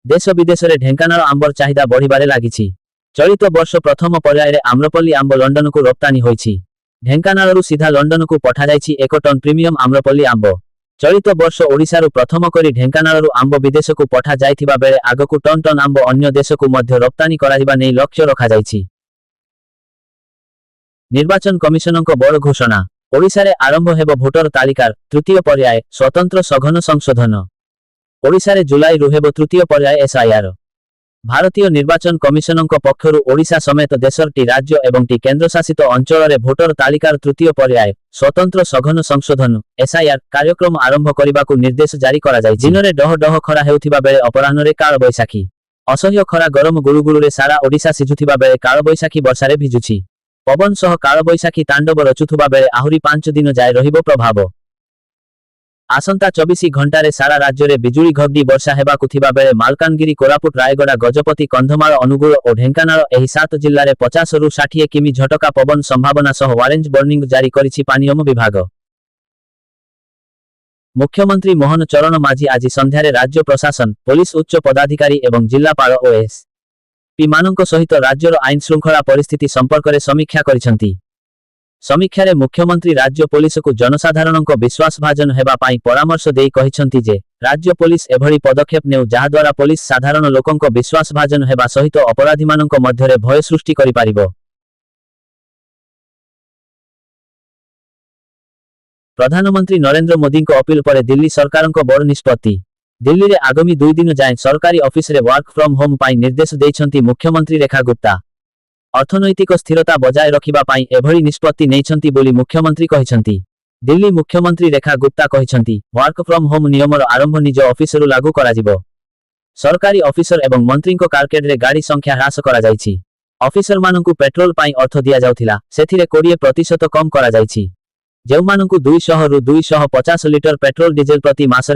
देश विदेशरे ढेंकानाल आंबर चाहिदा बढ़िबारे लागिछि। चलित वर्ष प्रथम पर्याୟରେ आम्रपल्ली आंब लंडन को रप्तानी होइछि। ढेंकानालरू सीधा लंडन को पठा जाइछि 1 टन प्रीमियम आम्रपल्ली आंब। चलित वर्ष ओडिशारू प्रथम करी ढेंकानालरू आंब विदेश को पठा जाइथिबा बेले आगकू टन टन आंब अन्य देश को मध्य रप्तानी कराजिबा नै लक्ष्य रखा जाइछि। निर्वाचन कमिशनक बड़ घोषणा। ओडिशारे आरंभ हेब भोटर तालिकार तृतीय पर्याय स्वतंत्र सघन संशोधन। ओडिशारे जुलाई रु हेब तृतीय पर्याय एसआईआर। भारतीय निर्वाचन कमिशनक पक्षरु ओडिशा समेत देशर टी राज्य एवं टी केन्द्रशासित अंचल भोटर तालिकार तृतीय पर्याय स्वतंत्र सघन संशोधन एसआईआर कार्यक्रम आरंभ करने निर्देश जारी करा जाय। दिनरे डह डह खरा हेउथिबा बेले अपराह्नरे काल बैशाखी। असह्य खरा गरम गुळुगुळुरे सारा ओडिशा सिझुथिबा बेले काल बैशाखी वर्षारे भिजुछि। पवन सह काल बैशाखी तांडव रचुथुबा बेले आहुरी 5 दिन जाय रहिबो प्रभाव। आसंता 24 घंटारे सारा राज्य में बिजुली घडघडी वर्षा हेबाकु थिबा बेले मालकानगिरी कोरापुट रायगड़ा गजपति कंधमाल अनुगुल और ढेंकानाल एही 7 जिल्लारे 50 रु 60 किमी झटका पवन संभावना सह ऑरेंज वार्निंग जारी करिछि पानियम विभाग। मुख्यमंत्री मोहन चरण माझी आज संध्यारे राज्य प्रशासन पुलिस उच्च पदाधिकारी एवं जिल्लापाल ओ एसपी मानक सहित राज्यर आईन श्रृंखला परिस्थिति संपर्क में समीक्षा करिसंती। समीक्षारे मुख्यमंत्री राज्य पुलिस को जनसाधारण विश्वासभाजन हेबा पाई परामर्श देई कहिसंती जे राज्य पुलिस एभली पदक्षेप नेउ जहा द्वारा पुलिस साधारण लोकंक विश्वासभाजन हेबा सहित अपराधी मानक मध्यरे भय सृष्टि करि पारिबो। प्रधानमंत्री नरेंद्र मोदी को अपील पर दिल्ली सरकारक बड़ निष्पत्ति। दिल्ली रे आगामी 2 दिन जाए सरकारी ऑफिस रे वर्क फ्रॉम होम पाई निर्देश देइछंती मुख्यमंत्री रेखा गुप्ता। अर्थनैतिक स्थिरता बजाय रखिबा पाई एभली निष्पत्ति नेइछंती बोली मुख्यमंत्री कहिसंती। दिल्ली मुख्यमंत्री Rekha Gupta कहिसंती work from home नियमर आरंभ निज ऑफिसरु लागू कराजिबो। सरकारी ऑफिसर एवं मंत्रीक कारकेड रे गाड़ी संख्या ह्रास करा जाइछि। ऑफिसर मानकु पेट्रोल पाई अर्थ दिया जाउथिला सेथिरे 20% कम करा जाइछि। जेउ मानकु 200 रु 250 लिटर पेट्रोल डीजेल प्रति मास